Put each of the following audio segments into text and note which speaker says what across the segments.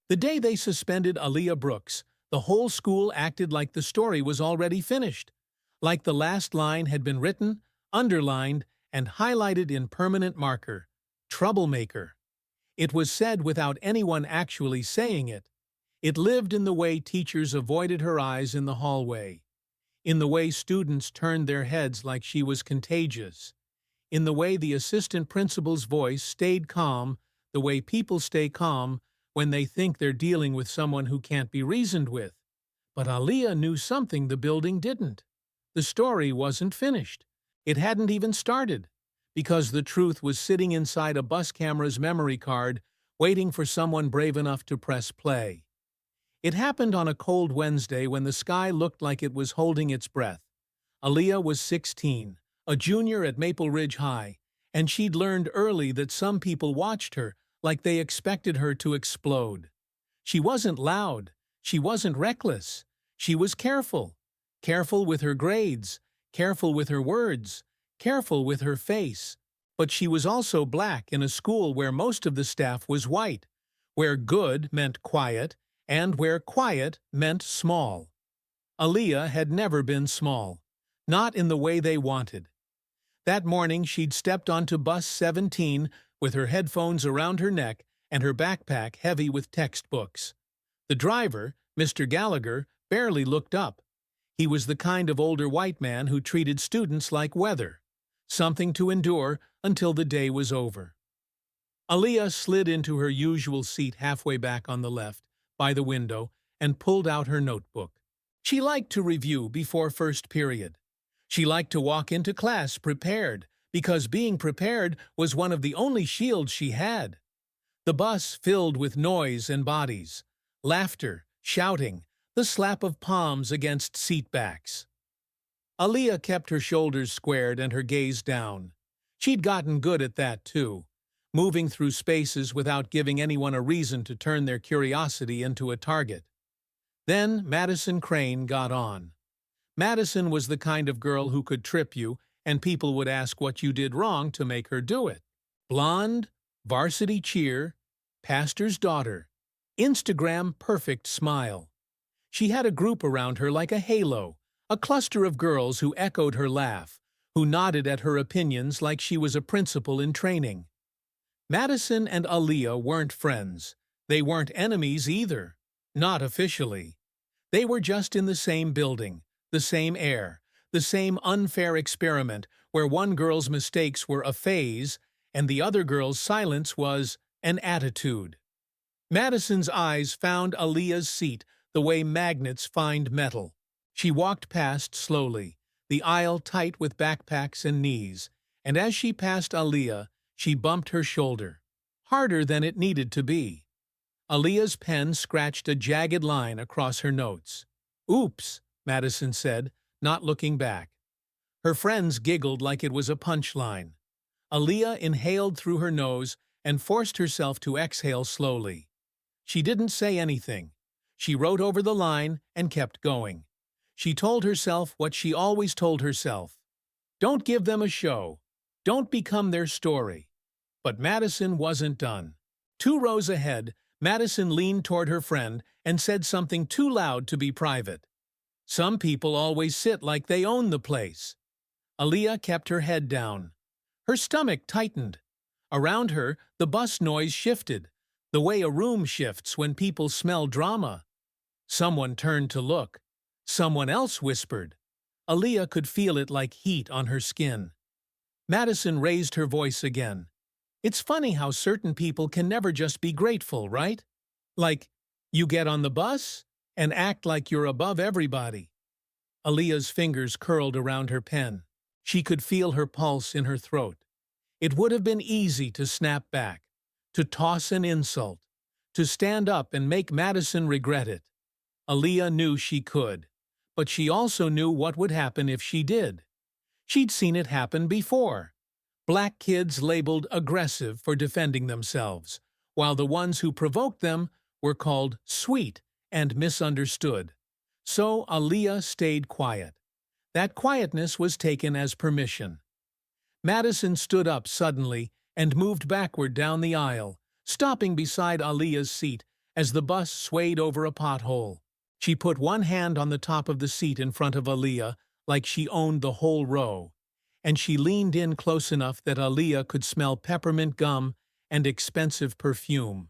Speaker 1: The day they suspended Aaliyah Brooks, the whole school acted like the story was already finished, like the last line had been written, underlined, and highlighted in permanent marker. Troublemaker. It was said without anyone actually saying it. It lived in the way teachers avoided her eyes in the hallway, in the way students turned their heads like she was contagious, in the way the assistant principal's voice stayed calm, the way people stay calm when they think they're dealing with someone who can't be reasoned with. But Aaliyah knew something the building didn't. The story wasn't finished. It hadn't even started, because the truth was sitting inside a bus camera's memory card, waiting for someone brave enough to press play. It happened on a cold Wednesday when the sky looked like it was holding its breath. Aaliyah was 16, a junior at Maple Ridge High, and she'd learned early that some people watched her like they expected her to explode. She wasn't loud. She wasn't reckless. She was careful. Careful with her grades, careful with her words, careful with her face. But she was also black in a school where most of the staff was white, where good meant quiet, and where quiet meant small. Aaliyah had never been small, not in the way they wanted. That morning she'd stepped onto bus 17 with her headphones around her neck and her backpack heavy with textbooks. The driver, Mr. Gallagher, barely looked up. He was the kind of older white man who treated students like weather, something to endure until the day was over. Aaliyah slid into her usual seat halfway back on the left, by the window, and pulled out her notebook. She liked to review before first period. She liked to walk into class prepared, because being prepared was one of the only shields she had. The bus filled with noise and bodies, laughter, shouting, the slap of palms against seat backs. Aaliyah kept her shoulders squared and her gaze down. She'd gotten good at that too, moving through spaces without giving anyone a reason to turn their curiosity into a target. Then Madison Crane got on. Madison was the kind of girl who could trip you, and people would ask what you did wrong to make her do it. Blonde, varsity cheer, pastor's daughter, Instagram perfect smile. She had a group around her like a halo, a cluster of girls who echoed her laugh, who nodded at her opinions like she was a principal in training. Madison and Aaliyah weren't friends. They weren't enemies either. Not officially. They were just in the same building, the same air, the same unfair experiment where one girl's mistakes were a phase and the other girl's silence was an attitude. Madison's eyes found Aaliyah's seat the way magnets find metal. She walked past slowly, the aisle tight with backpacks and knees, and as she passed Aaliyah, she bumped her shoulder, harder than it needed to be. Aaliyah's pen scratched a jagged line across her notes. "Oops," Madison said, not looking back. Her friends giggled like it was a punchline. Aaliyah inhaled through her nose and forced herself to exhale slowly. She didn't say anything. She wrote over the line and kept going. She told herself what she always told herself. Don't give them a show. Don't become their story. But Madison wasn't done. 2 rows ahead, Madison leaned toward her friend and said something too loud to be private. Some people always sit like they own the place. Aaliyah kept her head down. Her stomach tightened. Around her, the bus noise shifted, the way a room shifts when people smell drama. Someone turned to look. Someone else whispered. Aaliyah could feel it like heat on her skin. Madison raised her voice again. It's funny how certain people can never just be grateful, right? Like, you get on the bus and act like you're above everybody. Aaliyah's fingers curled around her pen. She could feel her pulse in her throat. It would have been easy to snap back, to toss an insult, to stand up and make Madison regret it. Aaliyah knew she could, but she also knew what would happen if she did. She'd seen it happen before. Black kids labeled aggressive for defending themselves, while the ones who provoked them were called sweet and misunderstood. So Aaliyah stayed quiet. That quietness was taken as permission. Madison stood up suddenly and moved backward down the aisle, stopping beside Aaliyah's seat as the bus swayed over a pothole. She put one hand on the top of the seat in front of Aaliyah like she owned the whole row, and she leaned in close enough that Aaliyah could smell peppermint gum and expensive perfume.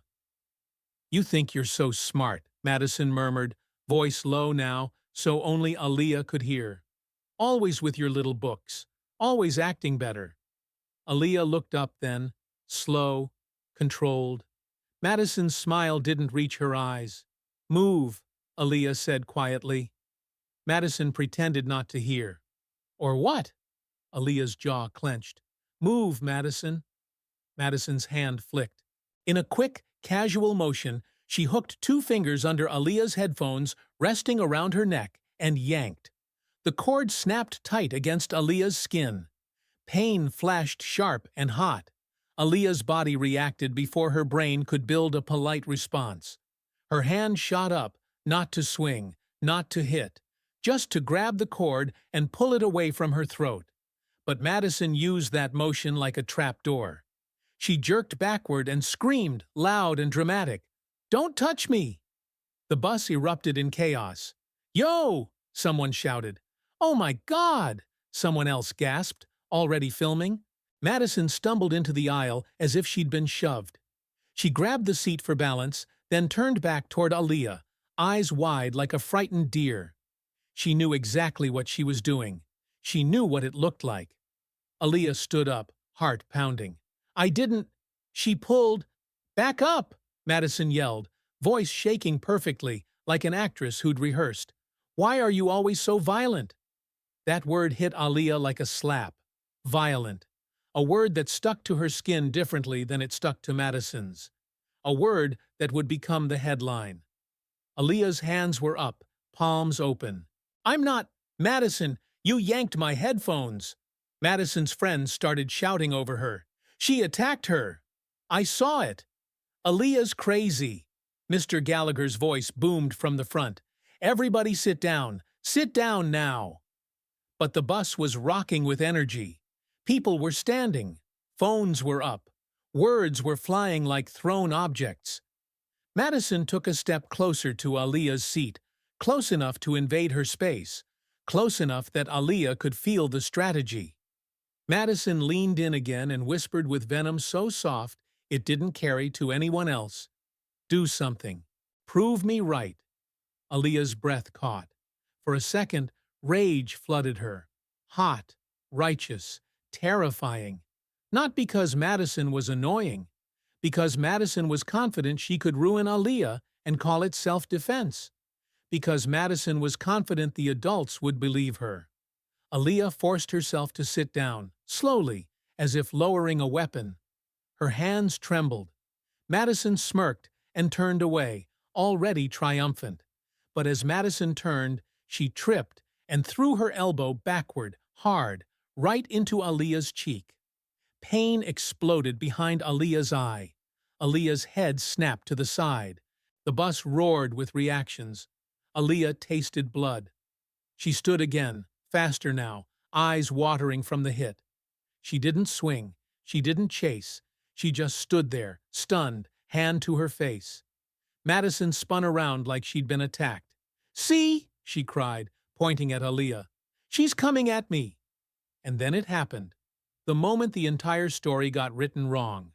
Speaker 1: "You think you're so smart," Madison murmured, voice low now, so only Aaliyah could hear. "Always with your little books, always acting better." Aaliyah looked up then, slow, controlled. Madison's smile didn't reach her eyes. "Move," Aaliyah said quietly. Madison pretended not to hear. "Or what?" Aaliyah's jaw clenched. "Move, Madison." Madison's hand flicked. In a quick, casual motion, she hooked two fingers under Aaliyah's headphones, resting around her neck, and yanked. The cord snapped tight against Aaliyah's skin. Pain flashed sharp and hot. Aaliyah's body reacted before her brain could build a polite response. Her hand shot up, not to swing, not to hit, just to grab the cord and pull it away from her throat. But Madison used that motion like a trapdoor. She jerked backward and screamed, loud and dramatic, "Don't touch me!" The bus erupted in chaos. "Yo!" someone shouted. "Oh my God!" someone else gasped, already filming. Madison stumbled into the aisle as if she'd been shoved. She grabbed the seat for balance, then turned back toward Aaliyah, eyes wide like a frightened deer. She knew exactly what she was doing. She knew what it looked like. Aaliyah stood up, heart pounding. "I didn't—" She pulled. "Back up!" Madison yelled, voice shaking perfectly, like an actress who'd rehearsed. "Why are you always so violent?" That word hit Aaliyah like a slap. Violent. A word that stuck to her skin differently than it stuck to Madison's. A word that would become the headline. Aaliyah's hands were up, palms open. "I'm not— Madison, you yanked my headphones!" Madison's friends started shouting over her. "She attacked her!" "I saw it!" "Aaliyah's crazy!" Mr. Gallagher's voice boomed from the front. "Everybody sit down! Sit down now!" But the bus was rocking with energy. People were standing. Phones were up. Words were flying like thrown objects. Madison took a step closer to Aaliyah's seat, close enough to invade her space, close enough that Aaliyah could feel the strategy. Madison leaned in again and whispered with venom so soft it didn't carry to anyone else. "Do something. Prove me right." Aaliyah's breath caught. For a second, rage flooded her. Hot, righteous, terrifying. Not because Madison was annoying. Because Madison was confident she could ruin Aaliyah and call it self-defense. Because Madison was confident the adults would believe her. Aaliyah forced herself to sit down, slowly, as if lowering a weapon. Her hands trembled. Madison smirked and turned away, already triumphant. But as Madison turned, she tripped and threw her elbow backward, hard, right into Aaliyah's cheek. Pain exploded behind Aaliyah's eye. Aaliyah's head snapped to the side. The bus roared with reactions. Aaliyah tasted blood. She stood again, faster now, eyes watering from the hit. She didn't swing. She didn't chase. She just stood there, stunned, hand to her face. Madison spun around like she'd been attacked. "See?" she cried, pointing at Aaliyah. "She's coming at me." And then it happened. The moment the entire story got written wrong.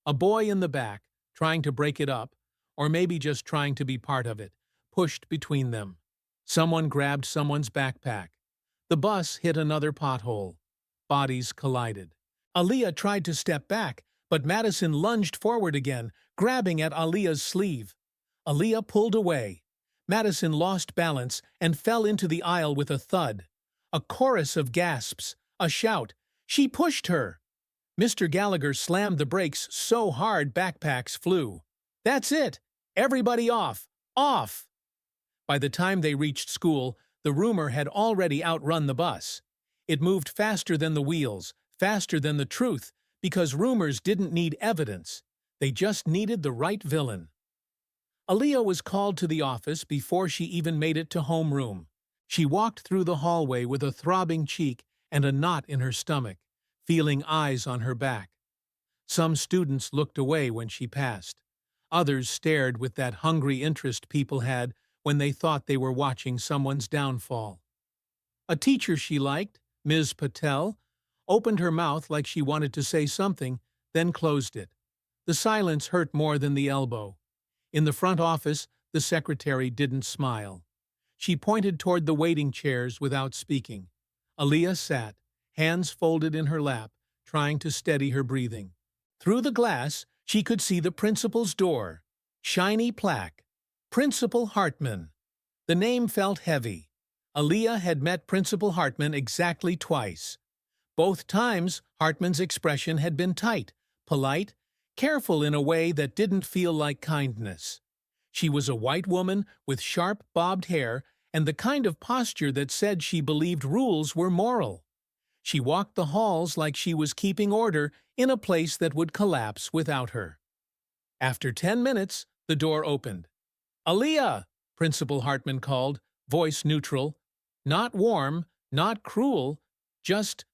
Speaker 1: A boy in the back, trying to break it up, or maybe just trying to be part of it, pushed between them. Someone grabbed someone's backpack. The bus hit another pothole. Bodies collided. Aaliyah tried to step back, but Madison lunged forward again, grabbing at Aaliyah's sleeve. Aaliyah pulled away. Madison lost balance and fell into the aisle with a thud. A chorus of gasps, a shout. "She pushed her!" Mr. Gallagher slammed the brakes so hard backpacks flew. "That's it! Everybody off! Off!" By the time they reached school, the rumor had already outrun the bus. It moved faster than the wheels, faster than the truth, because rumors didn't need evidence. They just needed the right villain. Aaliyah was called to the office before she even made it to homeroom. She walked through the hallway with a throbbing cheek and a knot in her stomach, feeling eyes on her back. Some students looked away when she passed. Others stared with that hungry interest people had when they thought they were watching someone's downfall. A teacher she liked, Ms. Patel, opened her mouth like she wanted to say something, then closed it. The silence hurt more than the elbow. In the front office, the secretary didn't smile. She pointed toward the waiting chairs without speaking. Aaliyah sat, hands folded in her lap, trying to steady her breathing. Through the glass, she could see the principal's door. Shiny plaque. Principal Hartman. The name felt heavy. Aaliyah had met Principal Hartman exactly twice. Both times, Hartman's expression had been tight, polite, careful in a way that didn't feel like kindness. She was a white woman with sharp, bobbed hair and the kind of posture that said she believed rules were moral. She walked the halls like she was keeping order in a place that would collapse without her. After 10 minutes, the door opened. "Aaliyah!" Principal Hartman called, voice neutral. Not warm, not cruel, just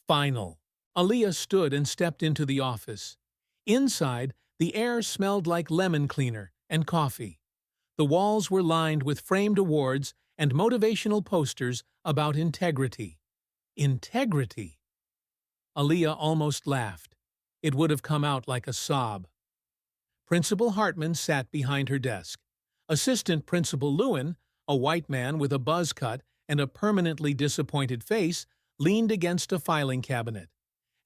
Speaker 1: final. Aaliyah stood and stepped into the office. Inside, the air smelled like lemon cleaner and coffee. The walls were lined with framed awards and motivational posters about integrity. Integrity! Aaliyah almost laughed. It would have come out like a sob. Principal Hartman sat behind her desk. Assistant Principal Lewin, a white man with a buzz cut and a permanently disappointed face, leaned against a filing cabinet.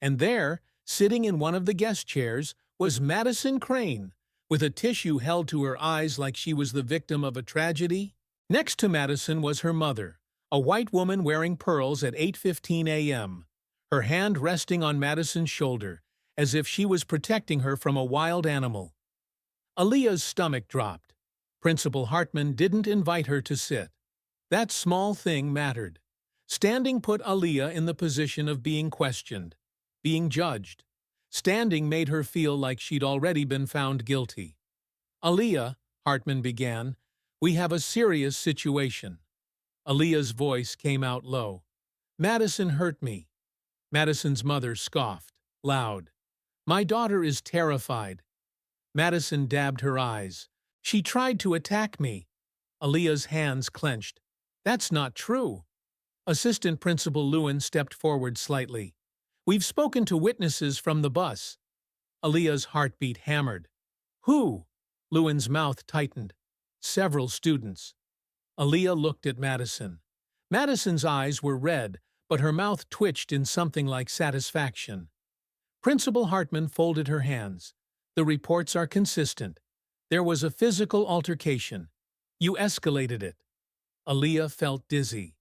Speaker 1: And there, sitting in one of the guest chairs, was Madison Crane, with a tissue held to her eyes like she was the victim of a tragedy. Next to Madison was her mother, a white woman wearing pearls at 8:15 a.m., her hand resting on Madison's shoulder, as if she was protecting her from a wild animal. Aaliyah's stomach dropped. Principal Hartman didn't invite her to sit. That small thing mattered. Standing put Aaliyah in the position of being questioned, being judged. Standing made her feel like she'd already been found guilty. "Aaliyah," Hartman began, "we have a serious situation." Aaliyah's voice came out low. "Madison hurt me." Madison's mother scoffed, loud. "My daughter is terrified." Madison dabbed her eyes. "She tried to attack me." Aaliyah's hands clenched. "That's not true." Assistant Principal Lewin stepped forward slightly. "We've spoken to witnesses from the bus." Aaliyah's heartbeat hammered. "Who?" Lewin's mouth tightened. "Several students." Aaliyah looked at Madison. Madison's eyes were red, but her mouth twitched in something like satisfaction. Principal Hartman folded her hands. "The reports are consistent. There was a physical altercation. You escalated it." Aaliyah felt dizzy.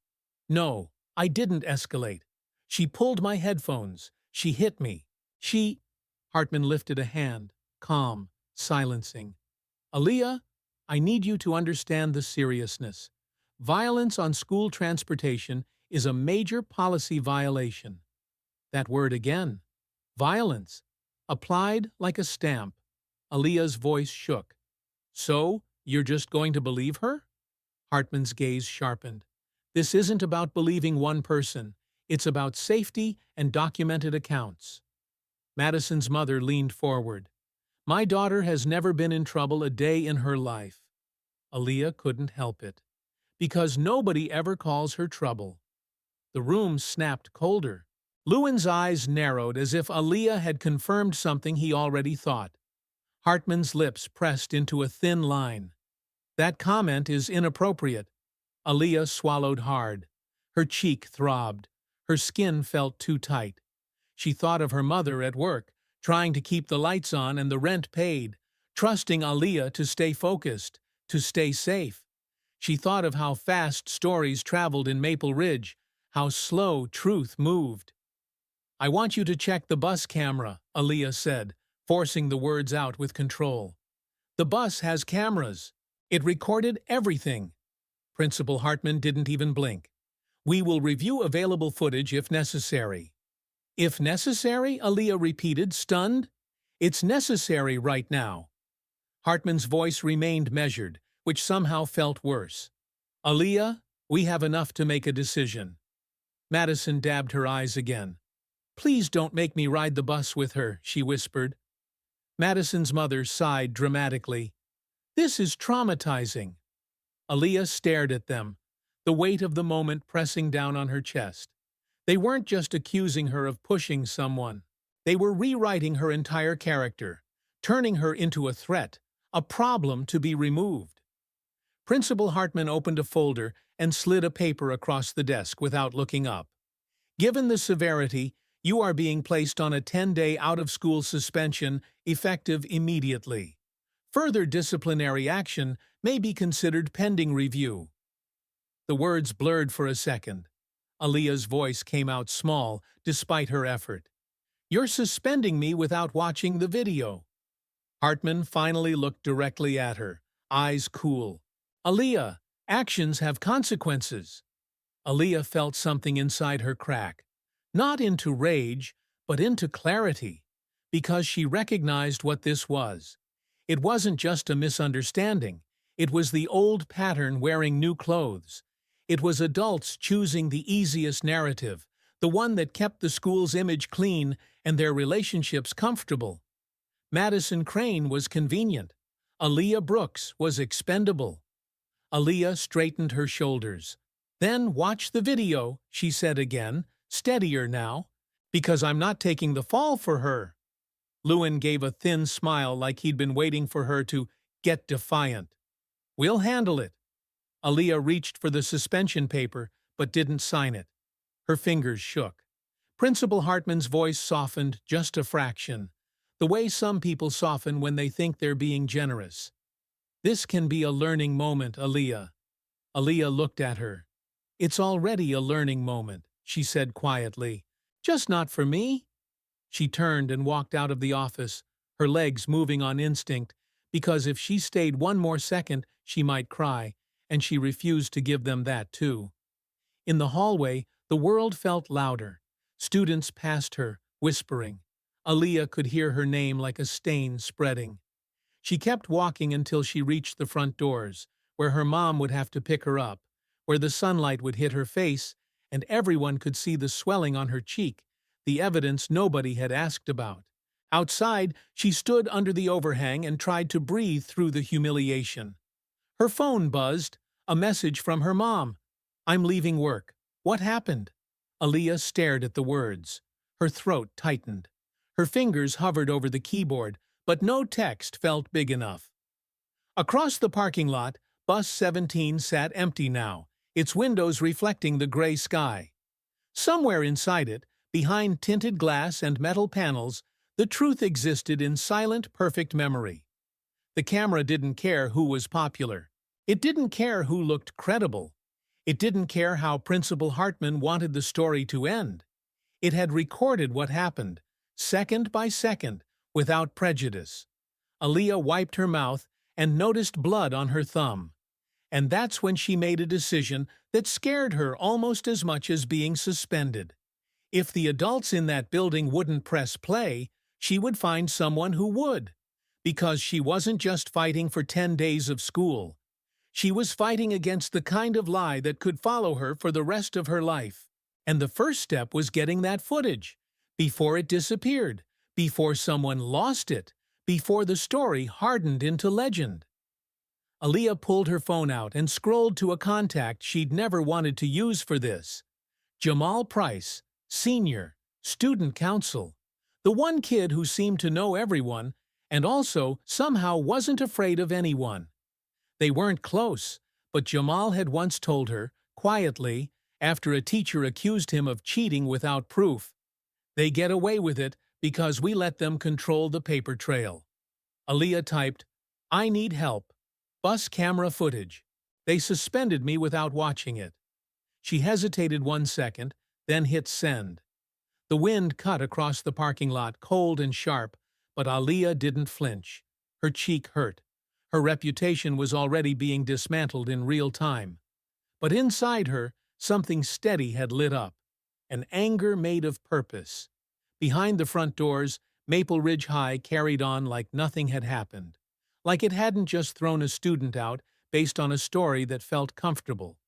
Speaker 1: "No, I didn't escalate. She pulled my headphones. She hit me. She—" Hartman lifted a hand, calm, silencing. "Aaliyah, I need you to understand the seriousness. Violence on school transportation is a major policy violation." That word again. Violence. Applied like a stamp. Aaliyah's voice shook. "So, you're just going to believe her?" Hartman's gaze sharpened. "This isn't about believing one person. It's about safety and documented accounts." Madison's mother leaned forward. "My daughter has never been in trouble a day in her life." Aaliyah couldn't help it. "Because nobody ever calls her trouble." The room snapped colder. Lewin's eyes narrowed as if Aaliyah had confirmed something he already thought. Hartman's lips pressed into a thin line. "That comment is inappropriate." Aaliyah swallowed hard. Her cheek throbbed. Her skin felt too tight. She thought of her mother at work, trying to keep the lights on and the rent paid, trusting Aaliyah to stay focused, to stay safe. She thought of how fast stories traveled in Maple Ridge, how slow truth moved. "I want you to check the bus camera," Aaliyah said, forcing the words out with control. "The bus has cameras. It recorded everything." Principal Hartman didn't even blink. "We will review available footage if necessary." "If necessary?" Aaliyah repeated, stunned. "It's necessary right now." Hartman's voice remained measured, which somehow felt worse. "Aaliyah, we have enough to make a decision." Madison dabbed her eyes again. "Please don't make me ride the bus with her," she whispered. Madison's mother sighed dramatically. This is traumatizing. Aaliyah stared at them, the weight of the moment pressing down on her chest. They weren't just accusing her of pushing someone. They were rewriting her entire character, turning her into a threat, a problem to be removed. Principal Hartman opened a folder and slid a paper across the desk without looking up. Given the severity, you are being placed on a 10-day out-of-school suspension effective immediately. Further disciplinary action may be considered pending review. The words blurred for a second. Aaliyah's voice came out small, despite her effort. You're suspending me without watching the video. Hartman finally looked directly at her, eyes cool. Aaliyah, actions have consequences. Aaliyah felt something inside her crack. Not into rage, but into clarity, because she recognized what this was. It wasn't just a misunderstanding. It was the old pattern wearing new clothes. It was adults choosing the easiest narrative, the one that kept the school's image clean and their relationships comfortable. Madison Crane was convenient. Aaliyah Brooks was expendable. Aaliyah straightened her shoulders. Then watch the video, she said again, steadier now, because I'm not taking the fall for her. Lewin gave a thin smile like he'd been waiting for her to get defiant. We'll handle it. Aaliyah reached for the suspension paper, but didn't sign it. Her fingers shook. Principal Hartman's voice softened just a fraction, the way some people soften when they think they're being generous. This can be a learning moment, Aaliyah. Aaliyah looked at her. It's already a learning moment, she said quietly. Just not for me. She turned and walked out of the office, her legs moving on instinct, because if she stayed one more second, she might cry, and she refused to give them that too. In the hallway, the world felt louder. Students passed her, whispering. Aaliyah could hear her name like a stain spreading. She kept walking until she reached the front doors, where her mom would have to pick her up, where the sunlight would hit her face, and everyone could see the swelling on her cheek, the evidence nobody had asked about. Outside, she stood under the overhang and tried to breathe through the humiliation. Her phone buzzed, a message from her mom. I'm leaving work. What happened? Aaliyah stared at the words. Her throat tightened. Her fingers hovered over the keyboard, but no text felt big enough. Across the parking lot, Bus 17 sat empty now, its windows reflecting the gray sky. Somewhere inside it, behind tinted glass and metal panels, the truth existed in silent, perfect memory. The camera didn't care who was popular. It didn't care who looked credible. It didn't care how Principal Hartman wanted the story to end. It had recorded what happened, second by second, without prejudice. Aaliyah wiped her mouth and noticed blood on her thumb. And that's when she made a decision that scared her almost as much as being suspended. If the adults in that building wouldn't press play, she would find someone who would. Because she wasn't just fighting for 10 days of school. She was fighting against the kind of lie that could follow her for the rest of her life. And the first step was getting that footage, before it disappeared, before someone lost it, before the story hardened into legend. Aaliyah pulled her phone out and scrolled to a contact she'd never wanted to use for this. Jamal Price, Senior, Student Council. The one kid who seemed to know everyone, and also somehow wasn't afraid of anyone. They weren't close, but Jamal had once told her, quietly, after a teacher accused him of cheating without proof, they get away with it because we let them control the paper trail. Aaliyah typed, I need help. Bus camera footage. They suspended me without watching it. She hesitated 1 second, then hit send. The wind cut across the parking lot, cold and sharp, but Aaliyah didn't flinch. Her cheek hurt. Her reputation was already being dismantled in real time. But inside her, something steady had lit up. An anger made of purpose. Behind the front doors, Maple Ridge High carried on like nothing had happened. Like it hadn't just thrown a student out based on a story that felt comfortable.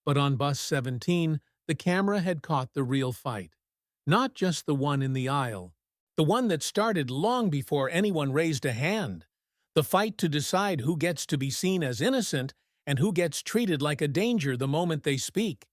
Speaker 1: But on Bus 17, the camera had caught the real fight. Not just the one in the aisle, The one that started long before anyone raised a hand. The fight to decide who gets to be seen as innocent and who gets treated like a danger the moment they speak.